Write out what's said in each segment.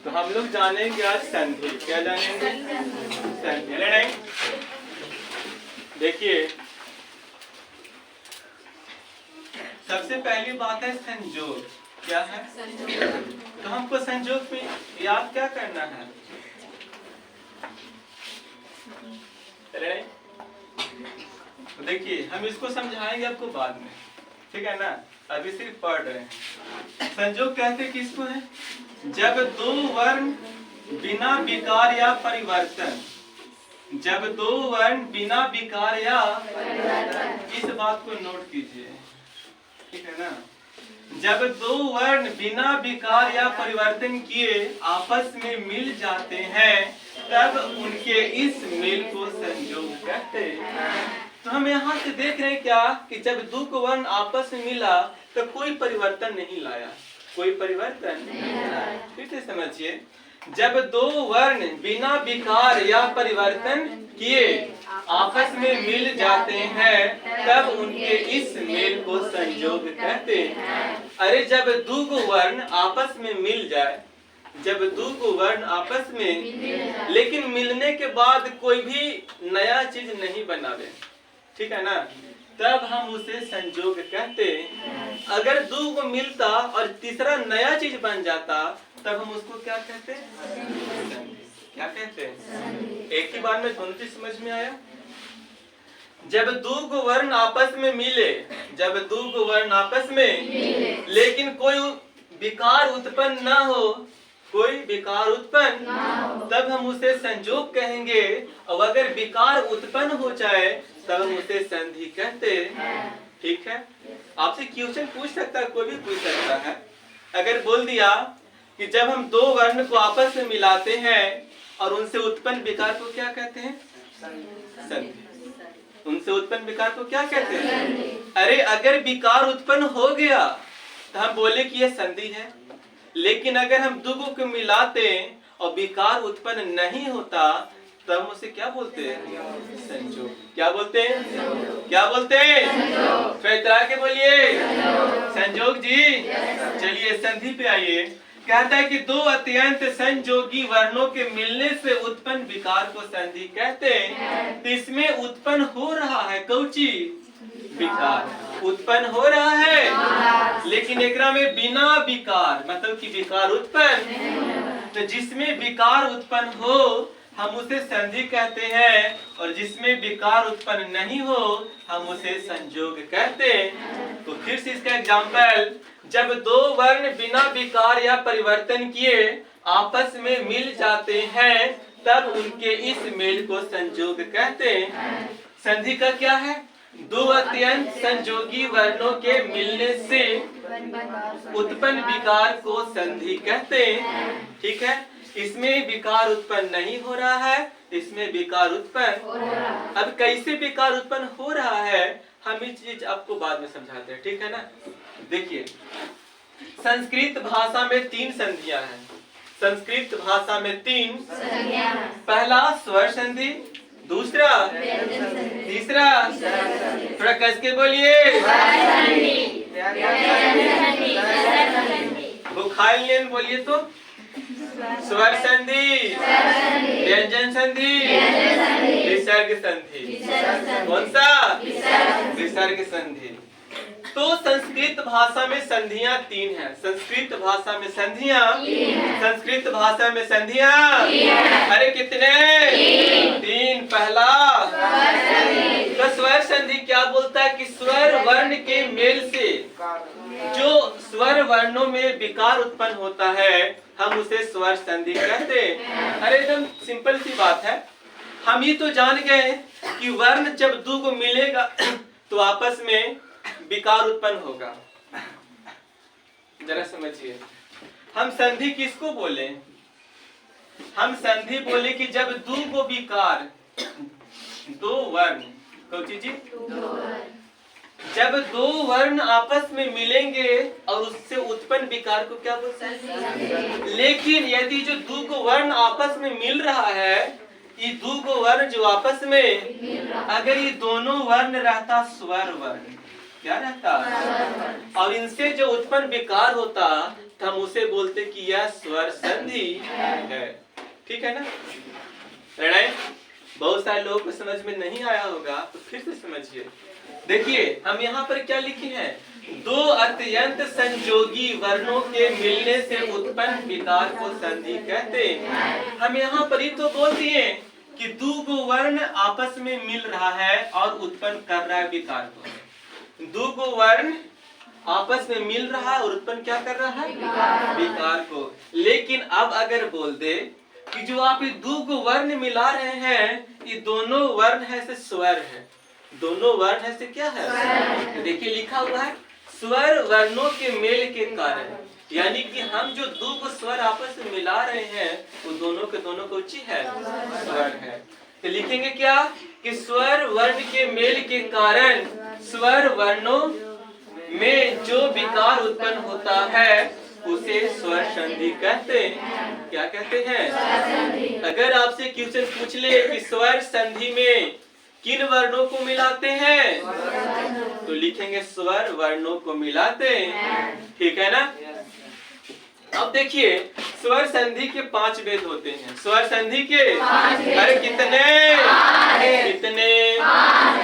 तो हम लोग जानेंगे आज संधि। क्या जानेंगे? संधि। नहीं, देखिए सबसे पहली बात है संजोग। क्या है? तो हमको संजोग में याद क्या करना है? तो देखिए हम इसको समझाएंगे आपको बाद में, ठीक है ना? अभी सिर्फ पढ़ रहे हैं। संजोग कहते किसको है? जब दो वर्ण बिना विकार या परिवर्तन, जब दो वर्ण बिना विकार या इस बात को नोट कीजिए, ठीक है ना? जब दो वर्ण बिना विकार या परिवर्तन किए आपस में मिल जाते हैं तब उनके इस मेल को संजोग कहते हैं। तो हम यहाँ से देख रहे हैं क्या कि जब दो वर्ण आपस में मिला तो कोई परिवर्तन नहीं लाया, कोई परिवर्तन नहीं लाया। फिर से समझिए, जब दो वर्ण बिना विकार या परिवर्तन किए आपस में मिल जाते हैं तब उनके इस मेल को संयोग कहते हैं। अरे जब दो वर्ण आपस में मिल जाए, जब दो वर्ण आपस में, लेकिन मिलने के बाद कोई भी नया चीज नहीं बनावे, ठीक है ना, तब हम उसे संयोग कहते हैं। अगर दो को मिलता और तीसरा नया चीज बन जाता तब हम उसको क्या कहते हैं? क्या कहते हैं? एक ही बार में दोनों चीज समझ में आया? जब दो वर्ण आपस में मिले, जब दो वर्ण आपस में लेकिन कोई विकार उत्पन्न ना हो, कोई विकार उत्पन्न, तब हम उसे संयोग कहेंगे। और अगर विकार उत्पन्न हो जाए तब हम उसे संधि कहते हैं। ठीक है? आपसे क्वेश्चन पूछ सकता है, कोई भी पूछ सकता है। अगर बोल दिया कि जब हम दो वर्ण को आपस में मिलाते हैं और उनसे उत्पन्न विकार को क्या कहते हैं? संधि। उनसे उत्पन्न विकार को क्या कहते हैं? अरे अगर विकार उत्पन्न हो गया तो हम बोले कि यह संधि है, लेकिन अगर हम दो को मिलाते और विकार उत्पन्न नहीं होता तब हम उसे क्या बोलते हैं? संयोग। क्या बोलते हैं? क्या बोलते हैं? फिर इतरा के बोलिए संयोग जी। चलिए संधि पे आइए। कहता है कि दो अत्यंत संयोगी वर्णों के मिलने से उत्पन्न विकार को संधि कहते हैं। तो इसमें उत्पन्न हो रहा है कौची? विकार उत्पन्न हो रहा है, लेकिन एकरा में बिना विकार, मतलब कि विकार उत्पन्न। तो जिसमें विकार उत्पन्न हो हम उसे संधि कहते हैं, और जिसमें विकार उत्पन्न नहीं हो हम उसे संयोग कहते हैं। तो फिर से इसका एग्जाम्पल, जब दो वर्ण बिना विकार या परिवर्तन किए आपस में मिल जाते हैं तब उनके इस मेल को संयोग कहते हैं। संधि का क्या है? दो अत्यंत संयोगी वर्णों के मिलने से उत्पन्न विकार को संधि कहते हैं। ठीक है? इसमें विकार उत्पन्न नहीं हो रहा है, इसमें विकार उत्पन्न हो रहा है। अब कैसे विकार उत्पन्न हो रहा है हम ये चीज आपको बाद में समझाते हैं, ठीक है ना? देखिए संस्कृत भाषा में तीन संधियां हैं। संस्कृत भाषा में तीन संधियां। पहला स्वर संधि, दूसरा, तीसरा, थोड़ा कस के बोलिए, बुखाइलियन बोलिए तो स्वर संधि, व्यंजन संधि, विसर्ग संधि। कौन सा? विसर्ग संधि। तो संस्कृत भाषा में संधियां तीन हैं। संस्कृत भाषा में संधियां, संस्कृत भाषा में संधियां, अरे कितने? तीन। पहला तो स्वर संधि क्या बोलता है कि स्वर वर्ण के मेल से जो स्वर वर्णों में विकार उत्पन्न होता है हम उसे स्वर संधि कहते हैं। अरे एकदम सिंपल सी बात है। हम ये तो जान गए कि वर्ण जब दो को मिलेगा तो आपस में विकार उत्पन्न होगा। जरा समझिए, हम संधि किसको बोले? हम संधि बोले कि जब दो को विकार, दो वर्ण, कौची जी? जब दो वर्ण आपस में मिलेंगे और उससे उत्पन्न विकार को क्या बोलते हैं? लेकिन यदि जो दो वर्ण आपस में मिल रहा है, ये दो वर्ण जो आपस में, अगर ये दोनों वर्ण रहता स्वर वर्ण, क्या रहता? और इनसे जो उत्पन्न विकार होता तो हम उसे बोलते कि यह स्वर संधि है। ठीक है ना? राइट? बहुत सारे लोगों को समझ में नहीं आया होगा, तो फिर से समझिए। देखिए हम यहाँ पर क्या लिखे हैं, दो अत्यंत संयोगी वर्णों के मिलने से उत्पन्न विकार को संधि कहते हैं। हम यहाँ पर ही तो बोल दिए कि दो गो वर्ण आपस में मिल रहा है और उत्पन्न कर रहा है विकार को। दो गो वर्ण आपस में मिल रहा है और उत्पन्न क्या कर रहा है, विकार को। लेकिन अब अगर बोल दे कि जो आप ये दो गो वर्ण मिला रहे हैं, ये दोनों वर्ण है से स्वर है, दोनों वर्ण है से क्या है, तो देखिए लिखा हुआ है स्वर वर्णों के मेल के कारण, यानी कि हम जो दो को स्वर आपस में मिला रहे हैं वो दोनों के दोनों को ची है, स्वर है। तो लिखेंगे क्या कि स्वर वर्ण के मेल के कारण स्वर वर्णों में जो विकार उत्पन्न होता है उसे स्वर संधि कहते हैं। क्या कहते हैं? अगर आपसे क्वेश्चन पूछ ले कि स्वर संधि में किन वर्णों को मिलाते हैं, तो लिखेंगे स्वर वर्णों को मिलाते हैं। ठीक है ना? अब देखिए स्वर संधि के 5 भेद होते हैं। स्वर संधि के अरे कितने कितने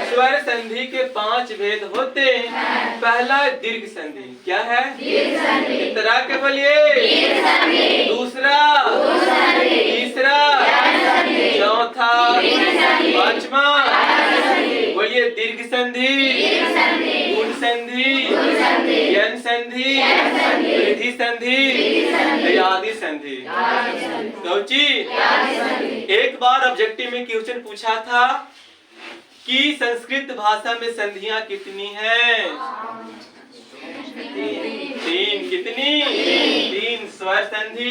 स्वर संधि के 5 भेद होते हैं। पहला दीर्घ संधि, क्या है? इतरा के बोलिए, दूसरा, तीसरा, चौथा, पांचवा बोलिए दीर्घ संधि, गुण संधि, यन संधि, वृद्धि संधि, आदि संधि। कौची? एक बार ऑब्जेक्टिव में क्वेश्चन पूछा था कि संस्कृत भाषा में संधियां कितनी हैं? 3। कितनी? 3 स्वर संधि,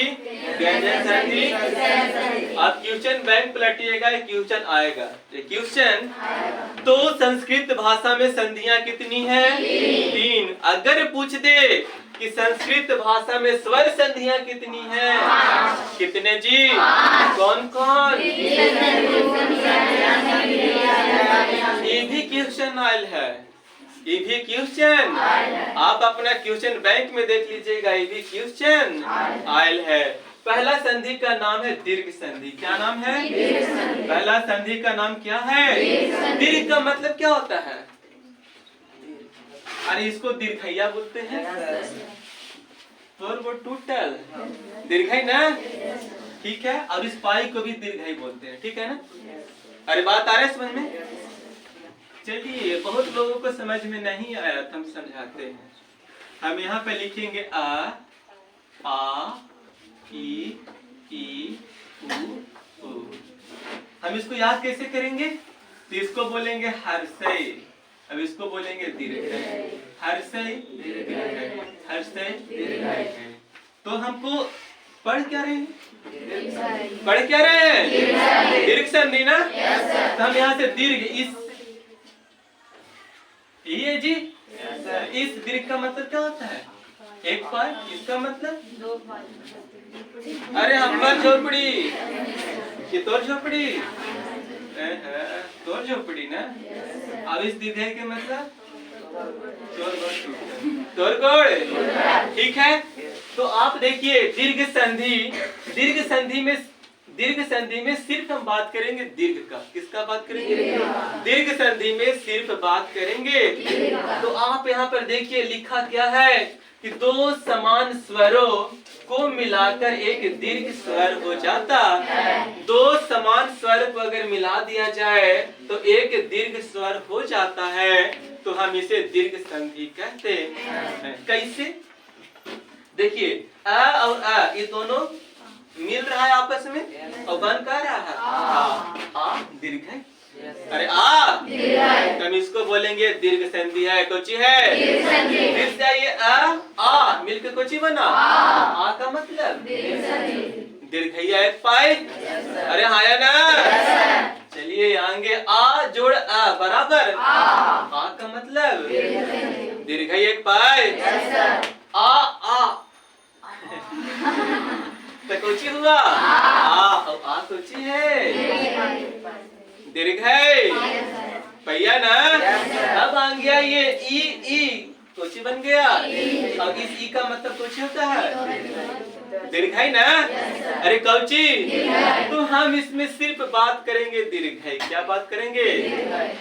व्यंजन संधि। आप क्वेश्चन बैंक पलटिएगा, क्वेश्चन आएगा क्वेश्चन तो संस्कृत भाषा में संधियां कितनी हैं? 3। अगर पूछ दे कि संस्कृत भाषा में स्वर संधियां कितनी हैं? कितने जी? कौन कौन? ये भी क्वेश्चन आयल है, ये भी क्वेश्चन। आप अपना क्वेश्चन बैंक में देख लीजिएगा, ये भी क्वेश्चन आयल है। पहला संधि का नाम है दीर्घ संधि। क्या नाम है? पहला संधि का नाम क्या है? दीर्घ का मतलब क्या होता है? अरे इसको दीर्घैया बोलते हैं, तो वो टोटल दीर्घई ना, ठीक है। और इस पाई को भी दीर्घई बोलते हैं, ठीक है ना? अरे बात आ रहा है समझ में? चलिए बहुत लोगों को समझ में नहीं आया तो हम समझाते हैं। हम यहाँ पे लिखेंगे आ ई उ ऊ। हम इसको याद कैसे करेंगे? तो इसको बोलेंगे हर्षय, अब इसको बोलेंगे दीर्घई, हर्षय दीर्घई, हर्षय दीर्घई। तो हमको पढ़ क्या रहे हैं? पढ़ क्या रहे हैं? दीर्घ संधि ना। तो हम यहाँ से दीर्घ इस ये जी इस दीर्घ का मतलब क्या होता है? एक पाई। इसका मतलब 2 पाई। अरे हमार झोपड़ी, ये तोर झोपड़ी, तोर झोपड़ी ना। अब इस दीर्घ के मतलब तोर गोड़, ठीक है। तो आप देखिए दीर्घ संधि में सिर्फ हम बात करेंगे दीर्घ का। किसका बात करेंगे? दीर्घ संधि में सिर्फ बात करेंगे। तो आप यहाँ पर देखिए लिखा क्या है कि 2 समान स्वरों को मिलाकर एक दीर्घ स्वर हो जाता। 2 समान स्वर को अगर मिला दिया जाए तो एक दीर्घ स्वर हो जाता है, तो हम इसे दीर्घ संधि कहते हैं। कैसे? देखिए अ और अ ये दोनों मिल रहा है आपस में और बन कर रहा है आ दीर्घ है। अरे आ तो हम इसको बोलेंगे दीर्घ संधि है। कोची है? फिर से आइए आ मिलकर कोची बना आ का मतलब दीर्घैया एक पाई। अरे हाया ना। चलिए आगे आ जोड़ आ बराबर आ का मतलब दीर्घई एक पाई। आ तो कोची हुआ आ कोची है दीर्घ है पैया ना। अब आ गया ये ई तो कोची बन गया। अब इस ई का मतलब कोची होता है दीर्घाई ना। अरे कौची, तो हम इसमें सिर्फ बात करेंगे दीर्घाई। क्या बात करेंगे?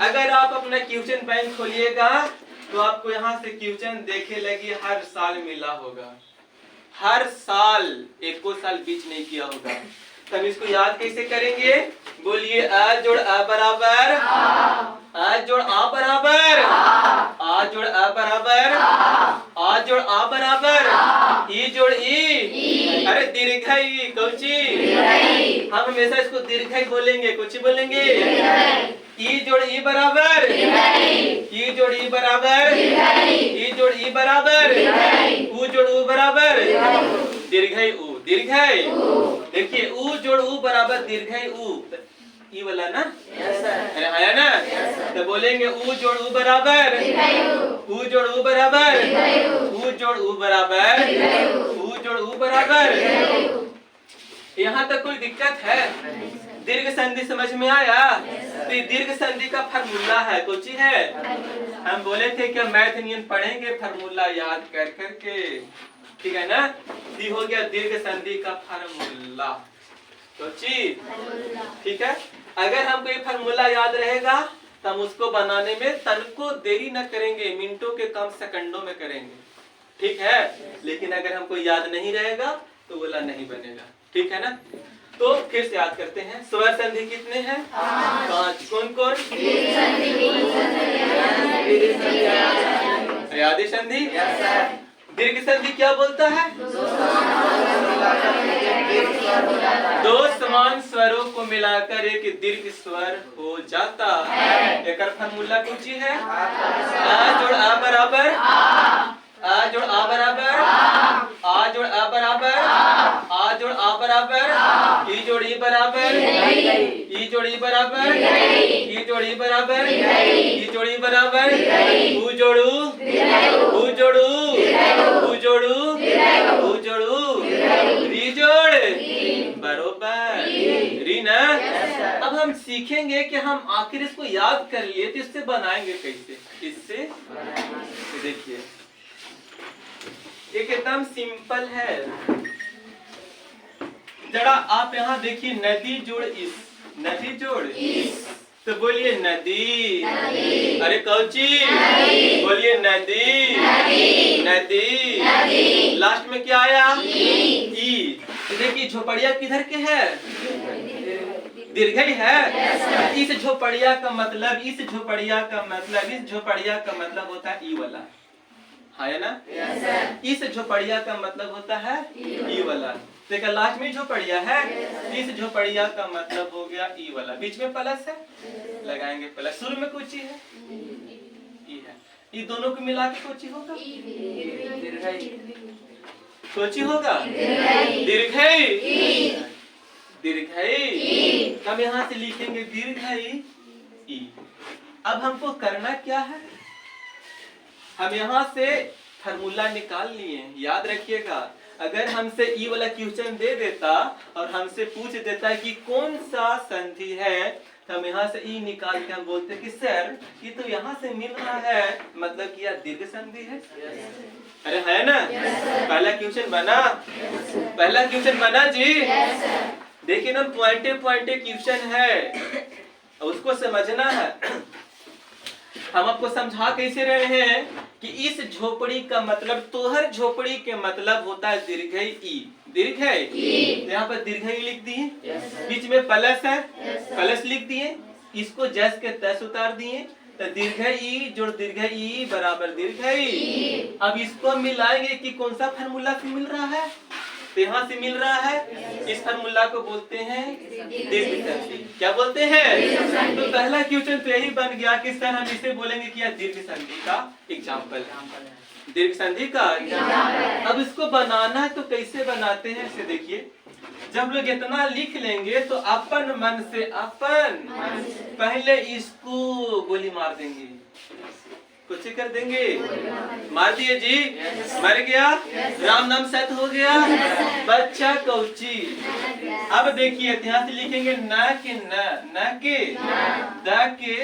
अगर आप अपना क्वेश्चन बैंक खोलिएगा तो आपको यहाँ से क्वेश्चन देखे लगी हर साल मिला होगा, हर साल, एक को साल बीच नहीं किया होगा। तब इसको याद कैसे करेंगे? बोलिए आ जोड़ आ बराबर आ जोड़ आ बराबर आ जोड़ आ बराबर आ जोड़ आ बराबर ई जोड़ ई। अरे दीर्घाई कौची, हम हमेशा इसको दीर्घाई बोलेंगे। कौची बोलेंगे? ई जोड़ ई बराबर ई जोड़ ई बराबर ई जोड़ ई बराबर ऊ जोड़ ऊ बराबर दीर्घाई ऊ। दीर्घाई देखिए ऊ जोड़ ऊ बराबर दीर्घाई ऊ, ई वाला ना। अरे आया ना। तो बोलेंगे ऊ जोड़ ऊ बराबर ऊ जोड़ ऊ बराबर ऊ जोड़ ऊ बराबर ऊ जोड़ ऊ बराबर। यहाँ तक कोई दिक्कत है? दीर्घ संधि समझ में आया? तो दीर्घ संधि का फार्मूला है, कोची है? हम बोले थे कि मैथ नियम पढ़ेंगे फार्मूला याद कर करके, ठीक है ना। दी हो गया दीर्घ संधि का फार्मूला, कोची, ठीक है। अगर हमको ये फार्मूला याद रहेगा तो हम उसको बनाने में तनको देरी न करेंगे, मिनटों के कम सेकंडों में करेंगे, ठीक है। लेकिन अगर हमको याद नहीं रहेगा तो बोला नहीं बनेगा, ठीक है ना। तो फिर से याद करते हैं, स्वर संधि कितने हैं? 5। कौन कौन? आदि संधि। दीर्घ संधि क्या बोलता है? दो समान स्वरों को मिलाकर एक दीर्घ स्वर हो जाता है। एक फार्मूला कुछ है, आ जोड़ आ बराबर आ जोड़ आ बराबर आ जोड़ आ बराबर आ जोड़ आ बराबर ई जोड़ ई बराबर ई जोड़ ई बराबर ई जोड़ ई बराबर ई जोड़ ई बराबर ऊ जोड़ू ऊ जोड़ू ऊ जोड़ू ऊ जोड़ू री जोड़ बरोबर री ना। अब हम सीखेंगे कि हम आखिर इसको याद कर लिए तो इससे बनाएंगे कैसे। इससे देखिए एकदम सिंपल है। जरा आप यहाँ देखिए, नदी जोड़ इस, नदी जोड़ इस, तो बोलिए नदी। अरे कौची, बोलिए नदी नदी। लास्ट में क्या आया? ई। तो देखिए झोपड़िया किधर के है? दीर्घई है। इस झोपड़िया का मतलब, इस झोपड़िया का मतलब, इस झोपड़िया का मतलब होता है ई वाला, है ना। इस झोपड़िया का मतलब होता है ई वाला। देखा लास्ट में झोपड़िया है, इस झोपड़िया का मतलब हो गया ई वाला। बीच में प्लस है, लगाएंगे प्लस। शुरू में कोई चीज है, ई है। ये दोनों को मिला के कोई चीज होगा, कोई चीज होगा दीर्घई। दीर्घई हम यहाँ से लिखेंगे दीर्घई ई। अब हमको करना क्या है? हम यहाँ से फार्मूला निकाल लिए। याद रखिएगा, अगर हमसे ई वाला क्वेश्चन दे देता और हमसे पूछ देता कि कौन सा संधि है, तो हम यहाँ से ई निकाल के हम बोलते कि सर ये तो यहाँ से मिल रहा है, मतलब कि यह दीर्घ संधि है। अरे है ना। पहला क्वेश्चन बना, पहला क्वेश्चन बना जी। देखिए ना, पॉइंटे पॉइंटे क्वेश्चन है, उसको समझना है। हम आपको समझा कैसे रहे हैं कि इस झोपड़ी का मतलब, तोहर झोपड़ी के मतलब होता है दीर्घई ई। दीर्घ है, यहाँ पर दीर्घई लिख दिए, बीच में प्लस है, प्लस लिख दिए, इसको जस के तस उतार दिए, तो दीर्घई जोड़ दीर्घई बराबर दीर्घई। अब इसको मिलाएंगे कि कौन सा फार्मूला से मिल रहा है, तो यहाँ से मिल रहा है। इस फार्मूला को बोलते हैं दीर्घ संधि। क्या बोलते हैं? तो पहला क्वेश्चन तो यही बन गया कि सर हम इसे बोलेंगे कि यह दीर्घ संधि का एग्जाम्पल है, दीर्घ संधि का। अब इसको बनाना है तो कैसे बनाते हैं इसे देखिए। जब लोग इतना लिख लेंगे तो अपन मन से, अपन पहले इसको गोली मार देंगे, कुछ कर देंगे, मार दिए जी, मर गया, राम नाम सत हो गया, बच्चा कौची। अब देखिए ध्यान से लिखेंगे न के न, न के द के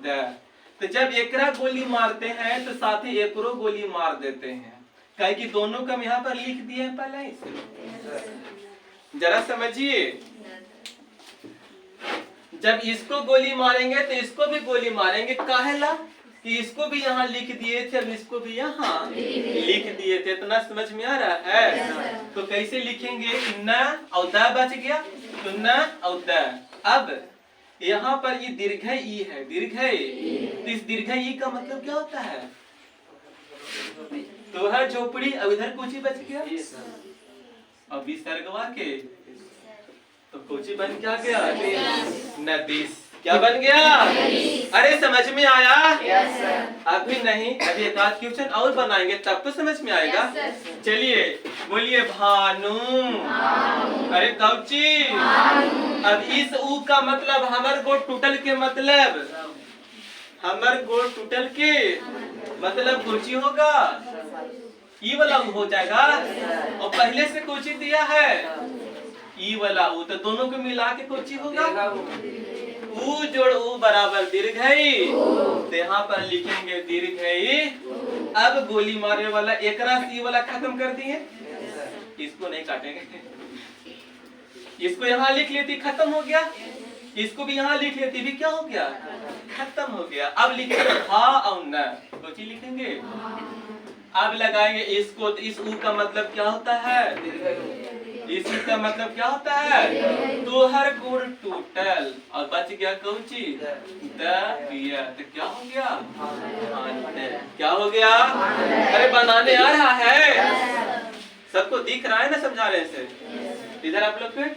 द। तो जब एकरा गोली मारते हैं तो साथ ही एकरो गोली मार देते हैं, कहे कि दोनों का हम यहाँ पर लिख दिए हैं पहले ही से। जरा समझिए, जब इसको गोली मारेंगे तो इसको भी गोली मारेंगे, काहेला कि इसको भी यहाँ लिख दिए थे, अब इसको भी यहाँ लिख दिए थे। इतना समझ में आ रहा है? तो कैसे लिखेंगे? न और द बच गया, तो न और द। अब यहाँ पर ये दीर्घ ई है, दीर्घ तो इस दीर्घ ई का मतलब क्या होता है? तो है झोपड़ी, अब इधर कोची बच गया, अब विसर्गवा के तो कोची बन क्या गया? नदी। क्या बन गया? अरे समझ में आया? अभी नहीं, अभी एक आध क्वेश्चन और बनाएंगे तब तो समझ में आएगा। चलिए बोलिए भानु। अरे कौची? अब इस ऊ का मतलब हमर गोड़ टूटल के मतलब, हमर गोड़ टूटल के मतलब कोची होगा? ई वाला हो जाएगा। और पहले से कोची दिया है ई वाला ऊ, तो दोनों को मिला के कोची होगा? ऊ जोड़ ऊ बराबर दीर्घई, तो यहाँ पर लिखेंगे दीर्घई। अब गोली मारे वाला एकरा ई वाला खत्म कर दिए, इसको नहीं काटेंगे, इसको यहाँ लिख लेती खत्म हो गया, इसको भी यहाँ लिख लेती भी क्या हो गया? खत्म हो गया। अब लिखेंगे हा और न, कोची लिखेंगे। अब लगाएंगे इसको, तो इस ऊ का मतलब क्या होता है? इसी का मतलब क्या होता है? तोहर गुड़ टूटल, और बच गया कौची? दिया, तो क्या हो गया? क्या हो गया? अरे बनाने आ रहा है, सबको दिख रहा है ना समझा रहे से? इधर आप लोग फिर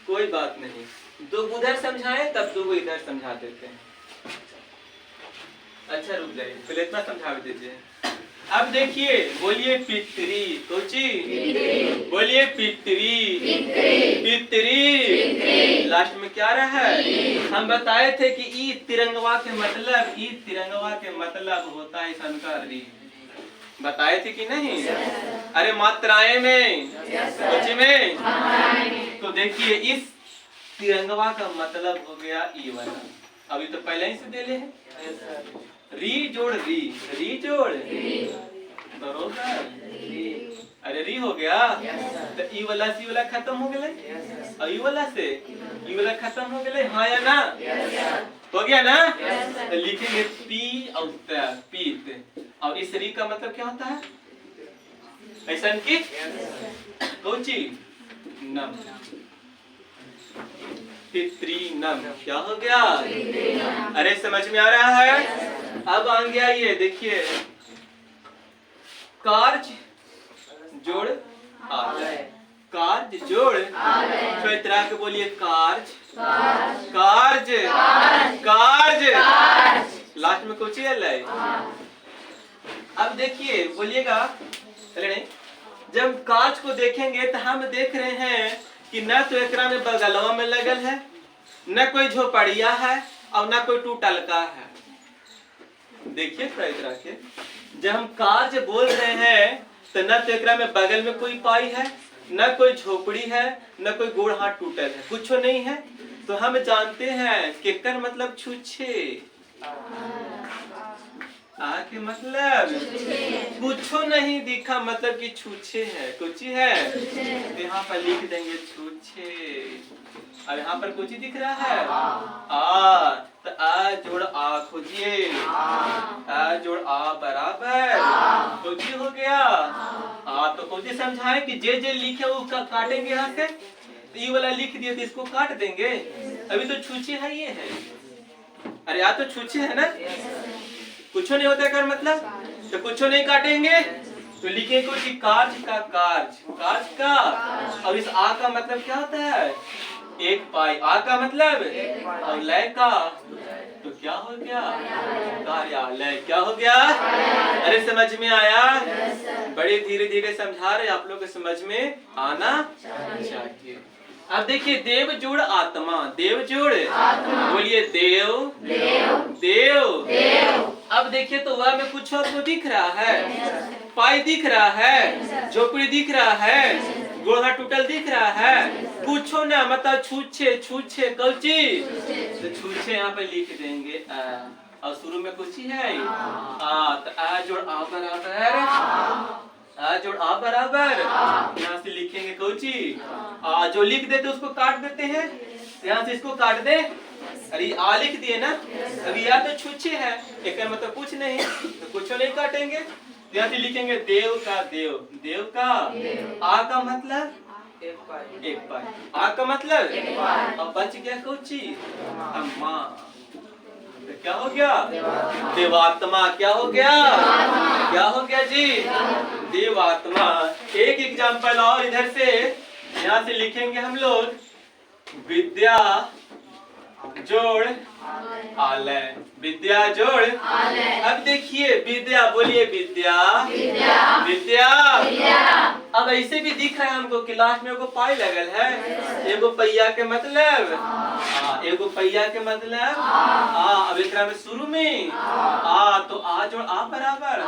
कोई बात नहीं, दो उधर समझाए तब दो इधर समझा देते हैं। अच्छा रुक जाइए, पहले इतना समझा दीजिए। अब देखिए, बोलिए पितरी, कोची बोलिए पितरी, पितरी लास्ट में क्या रहा है? हम बताए थे कि ई तिरंगवा के मतलब, ई तिरंगवा के मतलब होता है संकारी, बताए थे कि नहीं? अरे मात्राएं में, कोची में। तो देखिए इस तिरंगवा का मतलब हो गया ई वाला, अभी तो पहले ही से दे ले हैं। री जोड़ री, री जोड़ बरोबर, अरे री हो गया। तो ई वाला सी वाला खत्म हो गए, और ई वाला से ई वाला खत्म हो गए, हाँ या ना? हो गया ना? तो लिखेंगे पी और त, पीत। और इस री का मतलब क्या होता है? ऐसा की कोची नम, पितरी नम, क्या हो गया? अरे समझ में आ रहा है? अब आ गया ये देखिए, कार्य जोड़ आलय, कार्य जोड़ चैत्रा के बोलिए कार्य, कार्य, कार्य, लास्ट में कुछ ही आलय। अब देखिए बोलिएगा, जब कांच को देखेंगे तो हम देख रहे हैं कि न तो एकरा में बगलवा में लगल है, न कोई झोपड़िया है, और न कोई टूटल का है। देखिए तरह के जब हम कार्य बोल रहे हैं तो न तो एकरा में बगल में कोई पाई है, न कोई झोपड़ी है, न कोई गोड़ हाथ टूटल है, कुछ नहीं है। तो हम जानते हैं केकर मतलब छुच्छे, के मतलब कुछो नहीं दिखा, मतलब कि छूछे है, कुछ है। तो यहाँ पर लिख देंगे छूछे। अब यहाँ पर कुछ ही दिख रहा है आ, तो आ जोड़ आ खोजिए, आ जोड़ आ बराबर कुछ ही हो गया। तो कुछ समझाए कि जे जे लिखे वो काटेंगे यहाँ से, तो ये वाला लिख दिए तो इसको काट देंगे। अभी तो छूछे है, ये है, अरे यार तो छूछे है ना, कुछ नहीं होता कर मतलब, तो कुछ नहीं काटेंगे। तो लिखे कुछ कार्य का कार्य, कार्य का, और इस आ का मतलब क्या होता है? एक पाई, आ का मतलब, और लय का तो क्या हो गया? कार्यालय। क्या हो गया? अरे समझ में आया? बड़े धीरे धीरे समझा रहे, आप लोग को समझ में आना चाहिए। अब देखिए देव जोड़ आत्मा, देव जोड़ बोलिए देव, देव, देव। अब देखिए तो वह में कुछ आपको दिख रहा है, पाई दिख रहा है, झोपड़ी दिख रहा है, गोड़ा टूटल दिख रहा है, कुछो ना, मतलब छूछे, छूछे कौची, तो छूछे यहाँ पे लिख देंगे और शुरू में कुछ ही है तो आ जोड़ आ बराबर आ जोड़ आ बराबर यहाँ से लिखेंगे कोची जो लिख देते उसको काट देते हैं, यहाँ से इसको काट दे। अरे आ लिख दिए ना, अभी या तो छुच्छे है एक मतलब कुछ नहीं तो कुछ नहीं काटेंगे। यहाँ से लिखेंगे देव का देव, देव का आ का मतलब एक पाई, आ का मतलब अब बच गया कोची अम्मा, तो क्या हो गया देवात्मा, क्या हो गया क्या हो गया जी देवात्मा। एक एग्जांपल और इधर से यहाँ से लिखेंगे हम लोग विद्या जोड़ आलय, विद्या जोड़ आलय। अब देखिए विद्या, बोलिए विद्या विद्या विद्या। अब ऐसे भी दिख रहा है हमको कि लास्ट में एगो पाई लगल है, एगो पैया के मतलब एगो पैया के मतलब अब एक में शुरू में तो आ जोड़ आ बराबर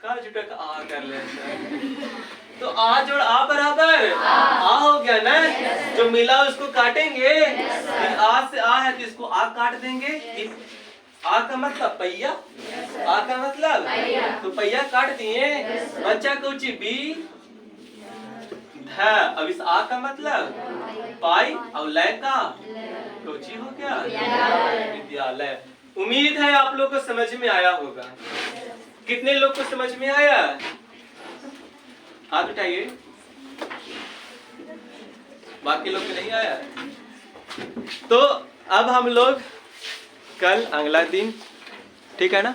कर जुटा का आ कर लेते तो आ जोड़ आ बराबर आ हो गया ना, जो मिला उसको काटेंगे। आ से आ है तो इसको आ काट देंगे, आ का मतलब पैया, आ का मतलब तो पैया काट दिए, बच्चा कुछ बी ध। अब इस आ का मतलब पाई और लय का कोची हो गया विद्यालय। उम्मीद है आप लोग को समझ में आया होगा। कितने लोग को समझ में आया हाथ उठाइए, बाकी लोग को नहीं आया। तो अब हम लोग कल अगला दिन, ठीक है ना।